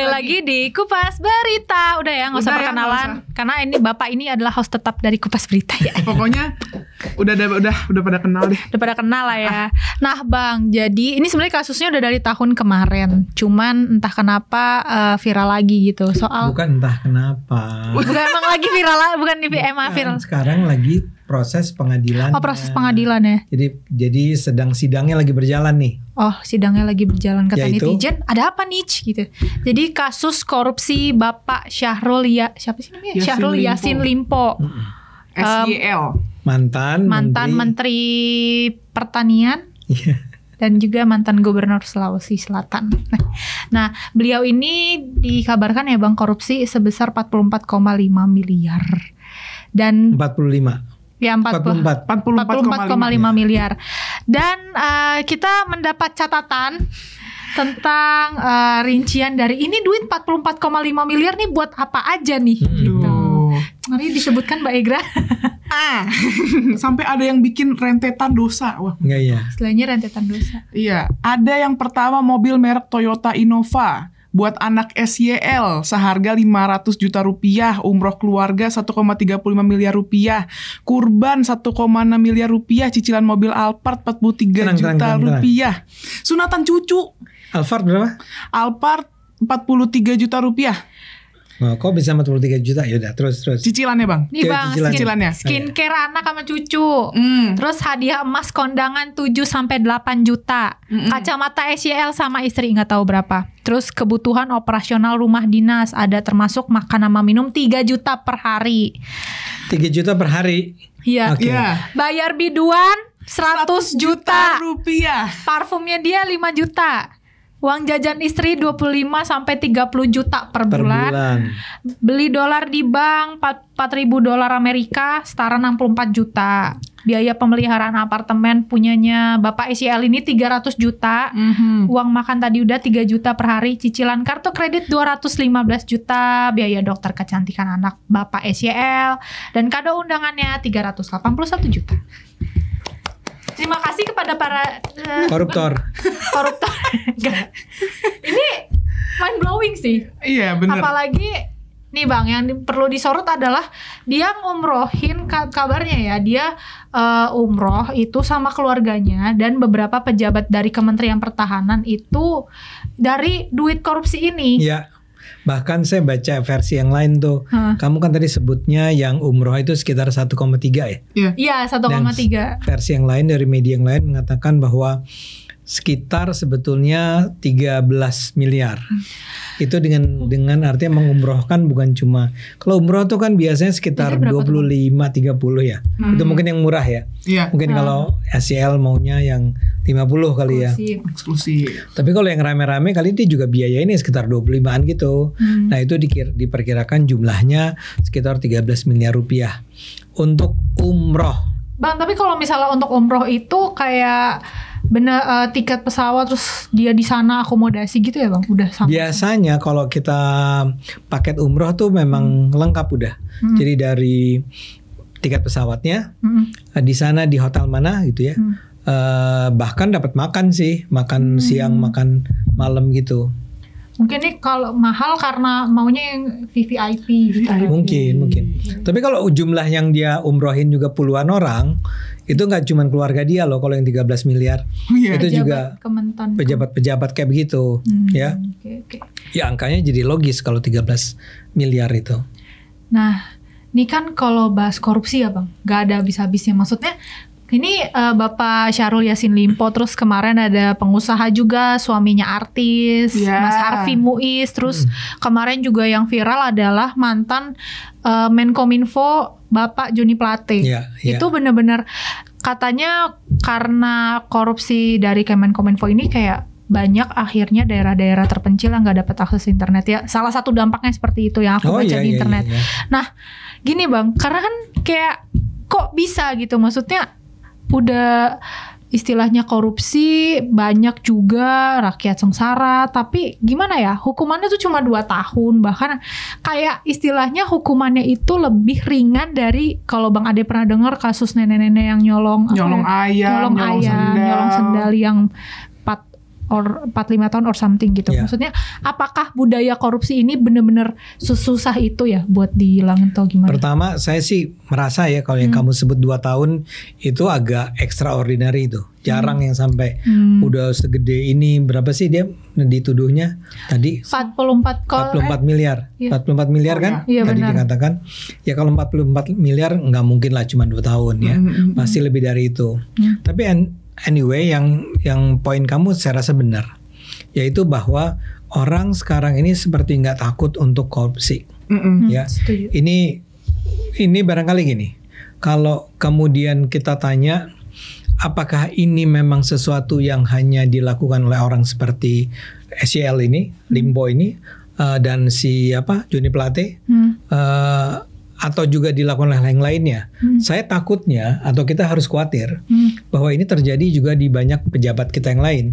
kembali lagi di Kupas Berita. Udah ya, nggak usah perkenalan, karena ini bapak ini adalah host tetap dari Kupas Berita ya. Pokoknya udah pada kenal deh. Udah pada kenal lah ya. Nah Bang, jadi ini sebenarnya kasusnya udah dari tahun kemarin, cuman entah kenapa viral lagi gitu. Soal bukan entah kenapa. Bukan emang lagi viral, bukan di viral. Sekarang lagi proses pengadilan. Oh, proses pengadilan ya. Jadi sedang sidangnya lagi berjalan nih. Oh, sidangnya lagi berjalan, kata Yaitu, netizen. Ada apa nih gitu. Jadi kasus korupsi Bapak Syahrul Yassin Limpo. SYL. Mantan Menteri Pertanian. Dan juga mantan Gubernur Sulawesi Selatan. Nah, beliau ini dikabarkan ya Bang, korupsi sebesar 44,5 miliar. Dan 45. Ya 44,5 miliar. Dan kita mendapat catatan tentang rincian dari ini duit 44,5 miliar nih buat apa aja nih gitu. Mari disebutkan Mbak Egra. Sampai ada yang bikin rentetan dosa. Wah, enggak ya. Istilahnya rentetan dosa. Iya, ada yang pertama mobil merek Toyota Innova buat anak SYL seharga 500 juta rupiah, umroh keluarga 1,35 miliar rupiah, kurban 1,6 miliar rupiah, cicilan mobil Alphard 43 juta rupiah, sunatan cucu. Alphard berapa? Alphard 43 juta rupiah. Oh, kok bisa 43 juta? Yaudah, terus. Cicilannya Bang. Nih Bang, cicilannya. Skincare anak sama cucu. Terus hadiah emas kondangan 7-8 juta. Kacamata SYL sama istri nggak tahu berapa. Terus kebutuhan operasional rumah dinas ada termasuk makan sama minum 3 juta per hari. 3 juta per hari? Iya. Okay. Bayar biduan 100 juta rupiah. Parfumnya dia 5 juta. Uang jajan istri 25-30 juta per bulan. Beli dolar di bank 4.000 dolar Amerika setara 64 juta. Biaya pemeliharaan apartemen punyanya Bapak SYL ini 300 juta. Uang makan tadi udah 3 juta per hari. Cicilan kartu kredit 215 juta. Biaya dokter kecantikan anak Bapak SYL. Dan kado undangannya 381 juta. Terima kasih kepada para koruptor. Ini mind blowing sih. Iya benar. Apalagi nih Bang, yang perlu disorot adalah dia ngumrohin, kabarnya ya, dia umroh itu sama keluarganya dan beberapa pejabat dari Kementerian Pertahanan itu dari duit korupsi ini. Iya. Bahkan saya baca versi yang lain tuh. Kamu kan tadi sebutnya yang umroh itu sekitar 1,3 ya? Iya, 1,3. Dan versi yang lain dari media yang lain mengatakan bahwa sekitar sebetulnya 13 miliar. Itu dengan artinya mengumrohkan bukan cuma, kalau umroh tuh kan biasanya sekitar 25-30 ya. Itu mungkin yang murah ya. Mungkin kalau SYL maunya yang 50 kali ya. Eksklusif. Tapi kalau yang rame-rame kali ini juga biaya ini sekitar 25-an gitu. Nah itu diperkirakan jumlahnya sekitar 13 miliar rupiah untuk umroh. Bang, tapi kalau misalnya untuk umroh itu kayak bener tiket pesawat terus dia di sana akomodasi gitu ya Bang? Udah sama. Biasanya kalau kita paket umroh tuh memang lengkap udah. Jadi dari tiket pesawatnya, di sana di hotel mana gitu ya. Bahkan dapat makan sih, makan siang, makan malam gitu. Mungkin nih kalau mahal karena maunya yang VVIP. Mungkin. Tapi kalau jumlah yang dia umrohin juga puluhan orang, itu nggak cuma keluarga dia loh. Kalau yang 13 miliar, itu juga pejabat-pejabat kayak begitu, ya. Ya angkanya jadi logis kalau 13 miliar itu. Nah, ini kan kalau bahas korupsi ya Bang, nggak ada habis-habisnya. Maksudnya ini Bapak Syahrul Yassin Limpo, terus kemarin ada pengusaha juga, suaminya artis, Mas Harvey Muiz, terus kemarin juga yang viral adalah mantan Menkominfo Bapak Joni Plate. Itu benar-benar katanya karena korupsi dari Kemenkominfo ini kayak banyak akhirnya daerah-daerah terpencil yang nggak dapat akses internet ya. Salah satu dampaknya seperti itu yang aku baca di internet. Nah, gini Bang, karena kan kayak kok bisa gitu, maksudnya udah istilahnya korupsi, banyak juga rakyat sengsara, tapi gimana ya, hukumannya tuh cuma 2 tahun, bahkan kayak istilahnya hukumannya itu lebih ringan dari, kalau Bang Ade pernah dengar kasus nenek-nenek yang nyolong ayam, nyolong sendal yang or 4-5 tahun or something gitu. Yeah. Maksudnya apakah budaya korupsi ini benar-benar susah itu ya buat dihilangin atau gimana? Pertama saya sih merasa ya kalau yang kamu sebut 2 tahun itu agak extraordinary itu. Jarang yang sampai udah segede ini. Berapa sih dia dituduhnya tadi? 44 miliar. Iya. 44 miliar kan? Iya, Tadi benar. dikatakan. Ya kalau 44 miliar nggak mungkin lah cuma 2 tahun ya. Pasti lebih dari itu. Tapi anyway yang poin kamu saya rasa benar. Yaitu bahwa orang sekarang ini seperti nggak takut untuk korupsi. Ya. Setuju. Ini barangkali gini. Kalau kemudian kita tanya apakah ini memang sesuatu yang hanya dilakukan oleh orang seperti SYL ini, Limpo ini, dan si Joni Plate, atau juga dilakukan oleh yang lainnya? Saya takutnya atau kita harus khawatir bahwa ini terjadi juga di banyak pejabat kita yang lain.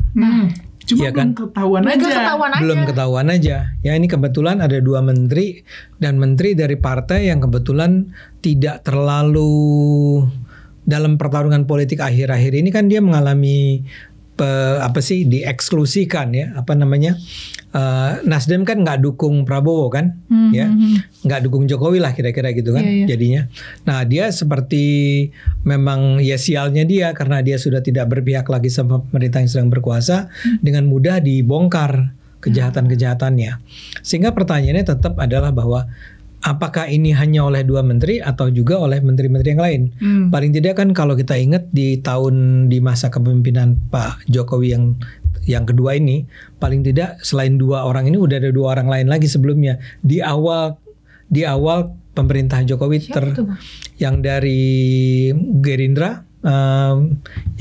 Cuma Iya belum kan? ketahuan Nggak aja. ketahuan aja. Belum ketahuan aja. Ya ini kebetulan ada 2 menteri dan menteri dari partai yang kebetulan tidak terlalu dalam pertarungan politik akhir-akhir ini kan dia mengalami dieksklusikan ya, Nasdem kan nggak dukung Prabowo kan, ya nggak dukung Jokowi lah kira-kira gitu kan, jadinya. Nah dia seperti memang ya sialnya dia karena dia sudah tidak berpihak lagi sama pemerintah yang sedang berkuasa, dengan mudah dibongkar kejahatan-kejahatannya. Sehingga pertanyaannya tetap adalah bahwa apakah ini hanya oleh 2 menteri atau juga oleh menteri-menteri yang lain? Paling tidak kan kalau kita ingat di masa kepemimpinan Pak Jokowi yang kedua ini, paling tidak selain 2 orang ini udah ada 2 orang lain lagi sebelumnya di awal pemerintahan Jokowi yang dari Gerindra,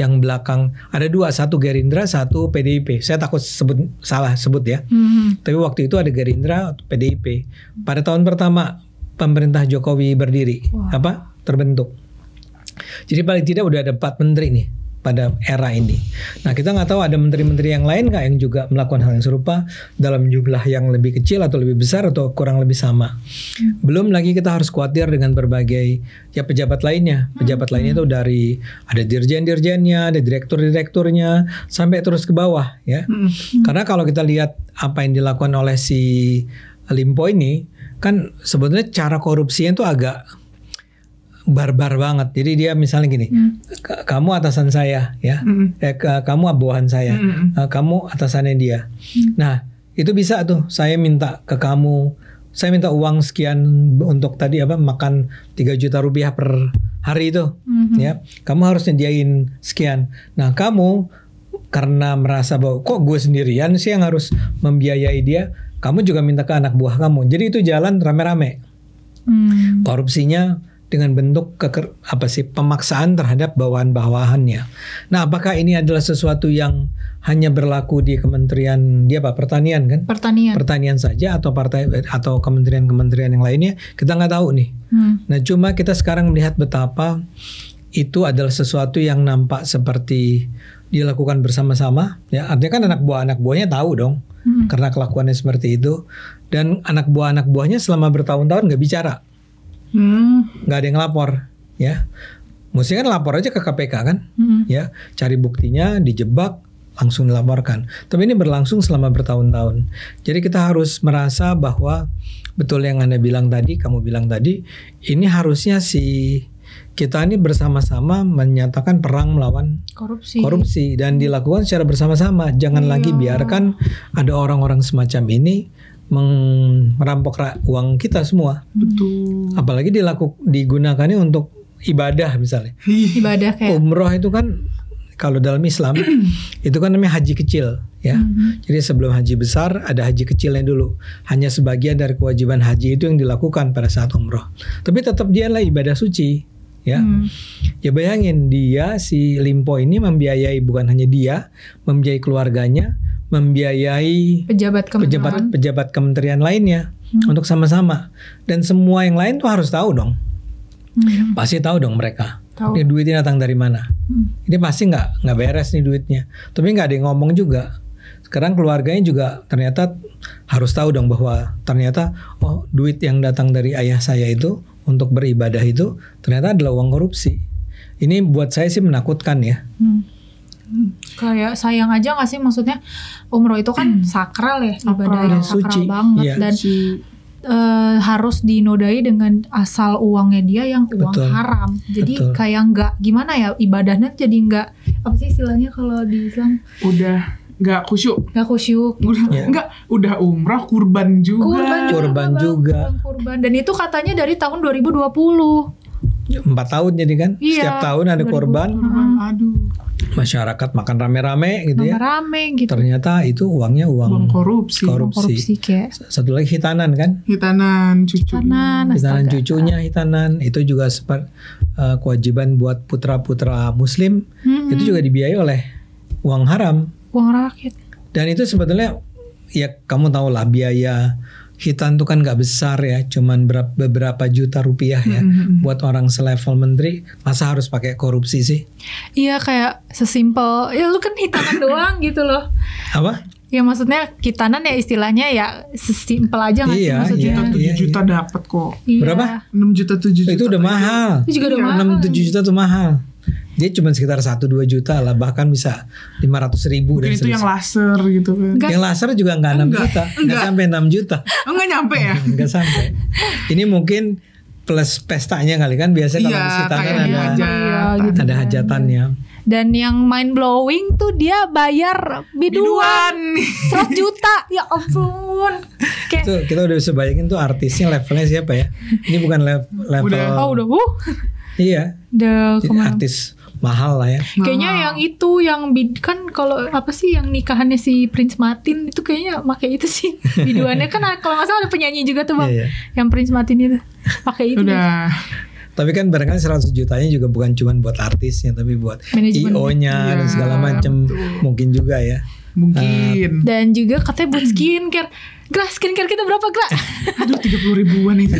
yang belakang ada 2, satu Gerindra, satu PDIP. Saya takut salah sebut ya. Tapi waktu itu ada Gerindra, PDIP. Pada tahun pertama pemerintah Jokowi berdiri, terbentuk. Jadi paling tidak udah ada 4 menteri nih pada era ini. Nah kita nggak tahu ada menteri-menteri yang lain nggak yang juga melakukan hal yang serupa dalam jumlah yang lebih kecil atau lebih besar atau kurang lebih sama. Belum lagi kita harus khawatir dengan berbagai pejabat lainnya. Pejabat lainnya itu dari ada dirjen-dirjennya, ada direktur-direkturnya sampai terus ke bawah ya. Karena kalau kita lihat apa yang dilakukan oleh si Limpo ini kan sebetulnya cara korupsinya itu agak barbar banget. Jadi dia misalnya gini, kamu atasan saya ya, kamu bawahan saya, kamu atasannya dia. Nah itu bisa tuh saya minta ke kamu, saya minta uang sekian untuk tadi makan 3 juta rupiah per hari itu, ya kamu harus nyediain sekian. Nah kamu karena merasa bahwa kok gue sendirian sih yang harus membiayai dia, kamu juga minta ke anak buah kamu. Jadi itu jalan rame-rame. Korupsinya dengan bentuk pemaksaan terhadap bawahan-bawahannya. Nah, apakah ini adalah sesuatu yang hanya berlaku di kementerian pertanian kan? Pertanian saja atau partai atau kementerian-kementerian yang lainnya? Kita nggak tahu nih. Nah, cuma kita sekarang melihat betapa itu adalah sesuatu yang nampak seperti dilakukan bersama-sama. Ya, artinya kan anak buahnya tahu dong, karena kelakuannya seperti itu. Dan anak buahnya selama bertahun-tahun nggak bicara. Nggak ada yang lapor ya, mestinya kan lapor aja ke KPK kan, ya cari buktinya, dijebak, langsung dilaporkan. Tapi ini berlangsung selama bertahun-tahun. Jadi kita harus merasa bahwa betul yang Anda bilang tadi, kamu bilang tadi, ini harusnya kita ini bersama-sama menyatakan perang melawan korupsi dan dilakukan secara bersama-sama. Jangan lagi biarkan ada orang-orang semacam ini merampok uang kita semua. Betul. Apalagi digunakannya untuk ibadah misalnya. Ibadah kayak umroh itu kan kalau dalam Islam itu kan namanya haji kecil ya. Jadi sebelum haji besar ada haji kecilnya dulu. Hanya sebagian dari kewajiban haji itu yang dilakukan pada saat umroh. Tapi tetap dia adalah ibadah suci ya. Ya bayangin dia si Limpo ini membiayai, bukan hanya dia, membiayai keluarganya, membiayai pejabat kementerian lainnya untuk sama-sama, dan semua yang lain tuh harus tahu dong. Pasti tahu dong mereka. Ini duitnya datang dari mana? Ini pasti nggak beres nih duitnya. Tapi nggak ada yang ngomong juga. Sekarang keluarganya juga ternyata harus tahu dong bahwa ternyata duit yang datang dari ayah saya itu untuk beribadah itu ternyata adalah uang korupsi. Ini buat saya sih menakutkan ya. Kayak sayang aja gak sih, maksudnya umroh itu kan sakral ya, ibadah yang sakral suci. banget. Iya. Dan harus dinodai dengan asal uangnya dia yang uang Betul. haram. Jadi Betul. kayak nggak gimana ya, ibadahnya jadi nggak, apa sih istilahnya kalau di Islam, Udah nggak khusyuk. nggak khusyuk. Ya. Udah umrah, kurban juga. Kurban Bang. juga. Kurban. Dan itu katanya dari tahun 2020. 4 tahun jadi kan, Iya, setiap tahun ada 2020. korban, Aduh, masyarakat makan rame-rame gitu ya. Rame gitu. Ternyata itu uangnya uang uang korupsi. Korupsi kayak Satu lagi hitanan kan, Hitanan cucu. kanan, hitanan astaga. cucunya hitanan itu juga kewajiban buat putra-putra muslim, Mm-mm. itu juga dibiayai oleh uang haram. Uang rakyat. Dan itu sebetulnya ya kamu tahu lah, biaya hitan itu kan nggak besar ya, cuman beberapa juta rupiah ya. Buat orang selevel menteri, masa harus pakai korupsi sih? Iya, kayak sesimpel ya lu kan hitanan doang gitu loh. Apa? Ya maksudnya hitanan ya istilahnya ya sesimpel aja nggak sih Iya, maksudnya. iya. 7 juta dapat kok. Iya. Berapa? 6 juta 7 juta. Itu udah mahal. Itu juga udah Iya. mahal. 6-7 juta tuh mahal. Dia cuma sekitar 1-2 juta lah, bahkan bisa 500.000 Mungkin dan itu yang seterusnya. laser gitu kan. Enggak. Yang laser juga nggak 6 Enggak, juta, nggak sampai 6 juta, Enggak nyampe ya? nggak sampai. Ini mungkin plus pestanya kali kan, biasa kalau Iya, di hitanan kayak ada hajatan. Iya, gitu ada kan. hajatannya. Dan yang mind blowing tuh dia bayar biduan 100 juta. Ya ampun. Kayak Itu kita udah bisa bayangin tuh artisnya levelnya siapa ya? Ini bukan level. udah Iya. udah Jadi kemana. artis mahal lah ya. Kayaknya yang itu yang kan kalau apa sih yang nikahannya si Prince Martin itu kayaknya pakai itu sih biduannya kan kalau nggak salah ada penyanyi juga tuh bang, Iya, iya. yang Prince Martin itu pakai itu. Udah. Tapi kan barangkali 100 jutanya juga bukan cuma buat artisnya, tapi buat Manajemen. IO-nya dan Iya, segala macam, betul. mungkin juga ya. Mungkin. Dan juga katanya buat skincare. Gra, skincare kita berapa Gra? Aduh 30 ribuan itu.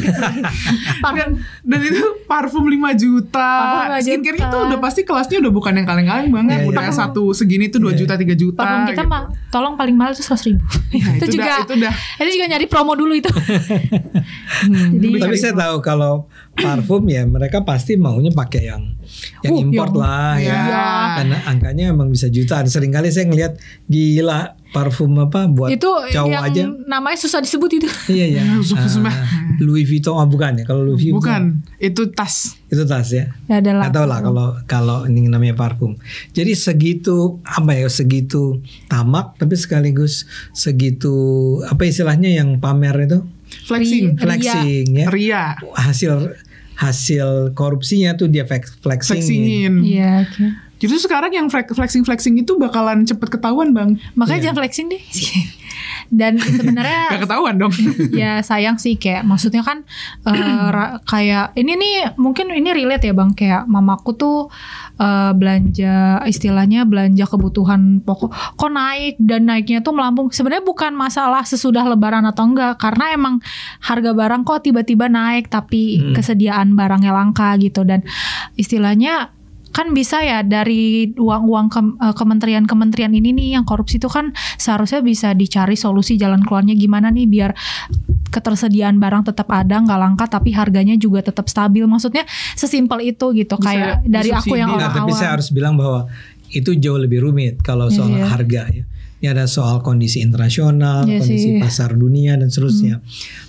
Parfum. Dan itu parfum 5 juta. Parfum 5 Skincare juta. itu udah pasti kelasnya udah bukan yang kaleng-kaleng banget. Iya, Udah iya. satu segini tuh 2 juta 3 juta. Parfum kita gitu. mah tolong paling mahal tuh 100.000. Ya, itu juga itu udah. itu juga nyari promo dulu itu. Jadi Tapi saya tahu kalau parfum ya mereka pasti maunya pakai yang import yang- lah ya. Iya. Karena angkanya emang bisa jutaan. Seringkali saya ngelihat gila parfum apa buat itu cowok yang aja. namanya susah disebut itu. Iya ya. Sumpah. Louis Vuitton bukan ya? Kalau Louis Vuitton Bukan, itu tas. itu tas ya. Ya adalah. Nggak tahu lah kalau ini namanya parfum. Jadi segitu apa ya, segitu tamak tapi sekaligus segitu apa istilahnya yang pamer itu, Flexing. Ria. flexing ya. Ria. Hasil korupsinya tuh dia flexing. Flexingin. Iya, oke. Justru sekarang yang flexing itu bakalan cepet ketahuan bang. Makanya Iya. jangan flexing deh. Dan sebenarnya Gak ketahuan dong. ya sayang sih, kayak maksudnya kan kayak ini nih mungkin ini relate ya bang, kayak mamaku tuh belanja, istilahnya belanja kebutuhan pokok kok naik, dan naiknya tuh melambung. Sebenarnya bukan masalah sesudah lebaran atau enggak, karena emang harga barang kok tiba-tiba naik tapi kesediaan barangnya langka gitu. Dan istilahnya kan bisa ya dari uang-uang kementerian-kementerian ini nih yang korupsi itu kan seharusnya bisa dicari solusi jalan keluarnya gimana nih biar ketersediaan barang tetap ada, nggak langka tapi harganya juga tetap stabil. Maksudnya sesimpel itu gitu. Bisa Kayak dari aku yang disubsidi. Nah, orang tapi awam. saya harus bilang bahwa itu jauh lebih rumit kalau soal Iya. harga ya. Ini ada soal kondisi internasional, Iya kondisi sih. pasar dunia dan seterusnya.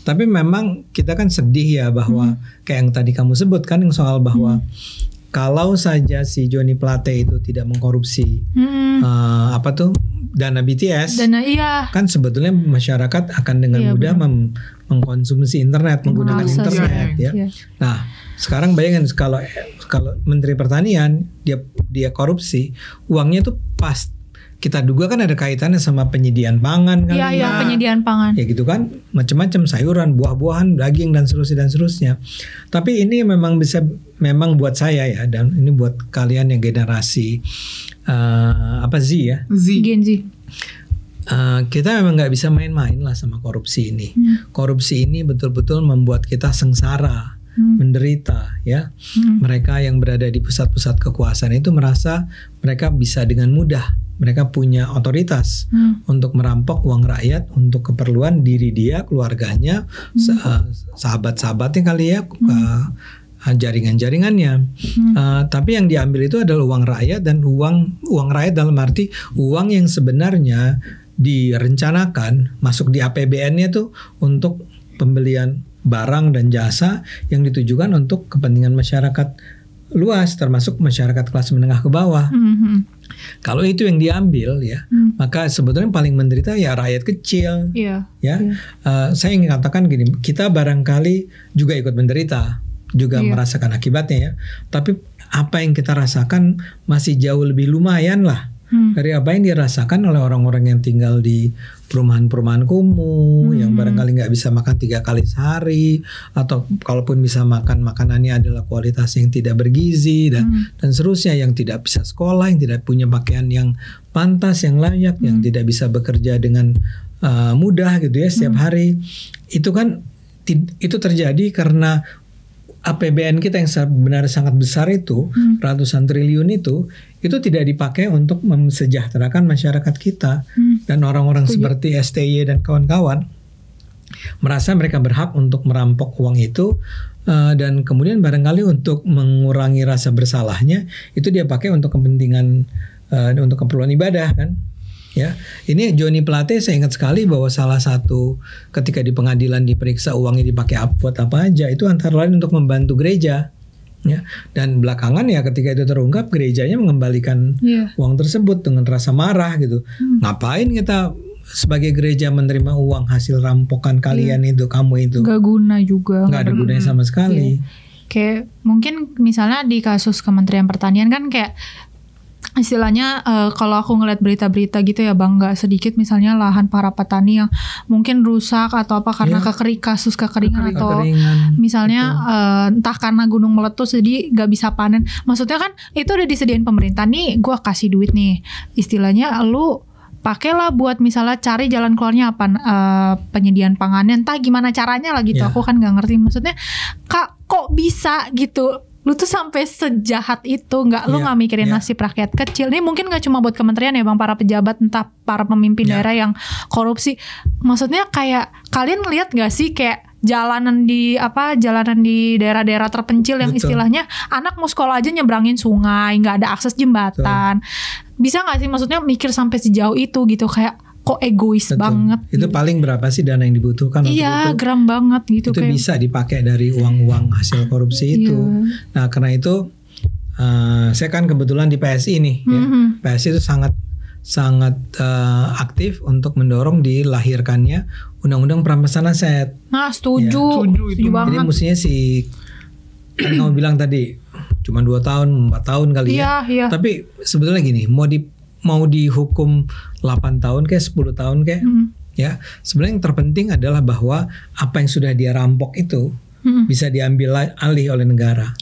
Tapi memang kita kan sedih ya bahwa kayak yang tadi kamu sebut kan yang soal bahwa kalau saja si Johnny Plate itu tidak mengkorupsi apa tuh dana BTS, Dan iya, kan sebetulnya masyarakat akan dengan Iya, mudah mengkonsumsi internet, menggunakan Mengakses, internet ya. iya. Nah, sekarang bayangin kalau Menteri Pertanian dia korupsi, uangnya tuh pas kita duga kan ada kaitannya sama penyediaan pangan kali Iya, ya. penyediaan pangan. Ya gitu kan, macam-macam sayuran, buah-buahan, daging dan seterusnya. Tapi ini memang buat saya ya, dan ini buat kalian yang generasi Z ya. Gen Z. Kita memang nggak bisa main-main lah sama korupsi ini. Korupsi ini betul-betul membuat kita sengsara, menderita ya. Mereka yang berada di pusat-pusat kekuasaan itu merasa mereka bisa dengan mudah, mereka punya otoritas untuk merampok uang rakyat untuk keperluan diri dia, keluarganya, sahabat-sahabatnya kali ya, jaringan-jaringannya. Tapi yang diambil itu adalah uang rakyat, dan uang rakyat dalam arti uang yang sebenarnya direncanakan masuk di APBN-nya tuh untuk pembelian barang dan jasa yang ditujukan untuk kepentingan masyarakat luas, termasuk masyarakat kelas menengah ke bawah. Kalau itu yang diambil ya, maka sebetulnya paling menderita ya rakyat kecil. Saya ingin katakan gini, kita barangkali juga ikut menderita, juga merasakan akibatnya ya. Tapi apa yang kita rasakan masih jauh lebih lumayan lah dari apa yang dirasakan oleh orang-orang yang tinggal di perumahan-perumahan kumuh, yang barangkali nggak bisa makan 3 kali sehari, atau kalaupun bisa makan, makanannya adalah kualitas yang tidak bergizi dan seterusnya, yang tidak bisa sekolah, yang tidak punya pakaian yang pantas, yang layak, yang tidak bisa bekerja dengan mudah gitu ya setiap hari. Itu kan itu terjadi karena APBN kita yang sebenarnya sangat besar itu, ratusan triliun itu tidak dipakai untuk mensejahterakan masyarakat kita. Dan orang-orang seperti STY dan kawan-kawan merasa mereka berhak untuk merampok uang itu, dan kemudian barangkali untuk mengurangi rasa bersalahnya itu dia pakai untuk kepentingan, untuk keperluan ibadah kan. Ya, ini Johnny Plate saya ingat sekali bahwa salah satu ketika di pengadilan diperiksa uangnya dipakai buat apa aja, itu antara lain untuk membantu gereja. Ya, dan belakangan ya ketika itu terungkap, gerejanya mengembalikan uang tersebut dengan rasa marah gitu. Ngapain kita sebagai gereja menerima uang hasil rampokan kalian itu, kamu itu? Gak guna juga. Gak ada gunanya sama sekali. Kayak mungkin misalnya di kasus Kementerian Pertanian kan kayak istilahnya kalau aku ngeliat berita-berita gitu ya Bang, nggak sedikit misalnya lahan para petani yang mungkin rusak atau apa karena kasus kekeringan atau misalnya entah karena gunung meletus jadi nggak bisa panen. Maksudnya kan itu udah disediain pemerintah nih, gue kasih duit nih, istilahnya lu pakailah buat misalnya cari jalan keluarnya apa, penyediaan pangannya, entah gimana caranya lah gitu. Aku kan nggak ngerti, maksudnya kok bisa gitu. Lu tuh sampai sejahat itu, lu nggak mikirin nasib rakyat kecil. Ini mungkin nggak cuma buat kementerian ya Bang, para pejabat, entah para pemimpin daerah yang korupsi. Maksudnya kayak kalian lihat nggak sih kayak jalanan di daerah-daerah terpencil yang istilahnya anak mau sekolah aja nyebrangin sungai, nggak ada akses jembatan. Bisa nggak sih maksudnya mikir sampai sejauh itu gitu, kayak kok egois banget. Itu gitu. Paling berapa sih dana yang dibutuhkan untuk itu? Gram banget gitu. Itu kayak bisa dipakai dari uang-uang hasil korupsi itu. Nah karena itu saya kan kebetulan di PSI nih. Ya. PSI itu sangat aktif untuk mendorong dilahirkannya undang-undang perampasan aset. Nah setuju banget. Jadi mestinya kan kamu bilang tadi cuma 2 tahun, 4 tahun kali ya. Tapi sebetulnya gini, mau dihukum 8 tahun kayak 10 tahun kayak ya, sebenarnya yang terpenting adalah bahwa apa yang sudah dia rampok itu bisa diambil alih oleh negara.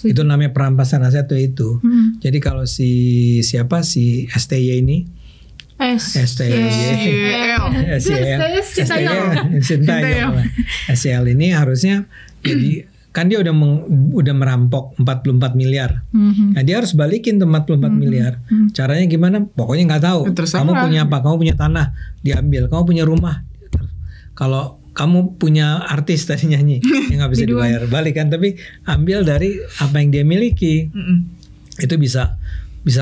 Itu namanya perampasan aset itu. Jadi kalau si STY ini SCL ini harusnya jadi kan dia udah merampok 44 miliar. Nah dia harus balikin tuh 44 miliar. Caranya gimana? Pokoknya nggak tahu. Kamu punya apa? Kamu punya tanah, diambil. Kamu punya rumah. Kalau kamu punya artis tadi nyanyi yang nggak bisa dibayar, balikan. Tapi ambil dari apa yang dia miliki. Itu bisa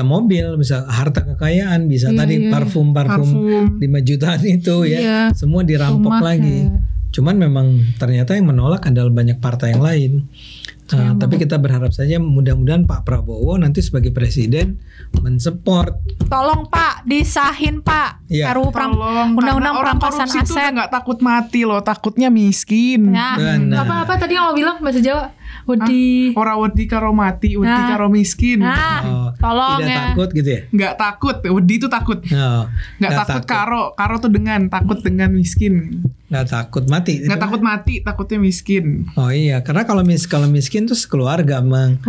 mobil, bisa harta kekayaan, bisa parfum 5 jutaan itu ya. Semua dirampok lagi. Cuman memang ternyata yang menolak adalah banyak partai yang lain. Tapi kita berharap saja mudah-mudahan Pak Prabowo nanti sebagai presiden mensupport. Tolong Pak, disahin Pak. Undang-undang perampasan aset. Itu nggak takut mati loh, takutnya miskin. Apa tadi yang lo bilang bahasa Jawa? Wedi. Ora wedi karo mati, wedi karo miskin. Tolong tidak takut gitu ya? Nggak takut, wedi itu takut. Nggak takut karo tuh dengan takut dengan miskin. Nggak takut mati. Nggak takut mati, takutnya miskin. Oh iya, karena kalau miskin tuh sekeluarga Bang.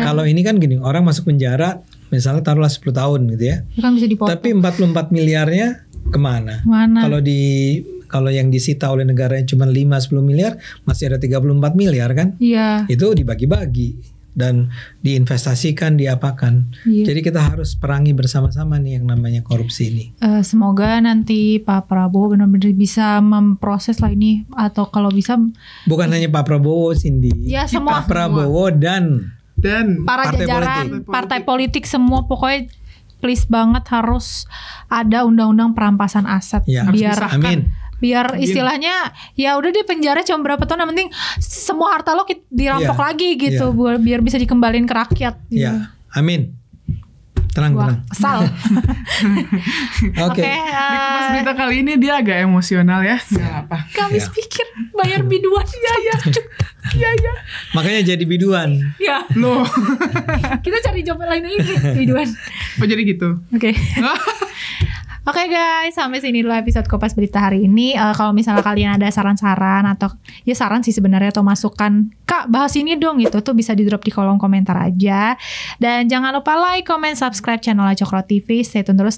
Kalau ini kan gini, orang masuk penjara misalnya taruhlah 10 tahun gitu ya. Kan bisa dipotong. Tapi 44 miliarnya kemana? Kalau yang disita oleh negara cuma 5-10 miliar, masih ada 34 miliar kan? Iya. Itu dibagi-bagi. dan diinvestasikan, diapakan. Iya. Jadi kita harus perangi bersama-sama nih yang namanya korupsi ini. Semoga nanti Pak Prabowo benar-benar bisa memproses lah ini, atau kalau bisa Bukan hanya Pak Prabowo, Cindy. ya semua Pak Prabowo dan para partai jajaran politik. partai politik semua, pokoknya please banget harus ada undang-undang perampasan aset Ya, biar amin. biar istilahnya ya udah deh penjara cuma berapa tahun, yang penting semua harta lo dirampok Iya. lagi gitu, Iya. biar bisa dikembaliin ke rakyat gitu. Ya, amin. Tenang, Wah, tenang. kesal. Oke. Di Kupas Berita kali ini dia agak emosional ya. Nggak apa. Kami Ya. pikir bayar biduan. Iya. Makanya jadi biduan. Ya. Loh. Kita cari job lain aja biduan. Oh jadi gitu. Oke. Oke guys, sampai sini dulu episode Kopas Berita hari ini. Kalau misalnya kalian ada saran-saran atau ya saran sih sebenarnya, atau masukan, Kak bahas ini dong gitu, tuh bisa di drop di kolom komentar aja. Dan jangan lupa like, comment, subscribe channel Cokro TV. Stay tune terus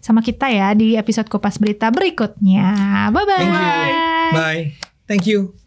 sama kita ya di episode Kopas Berita berikutnya. Bye bye. Thank you. Bye. Thank you.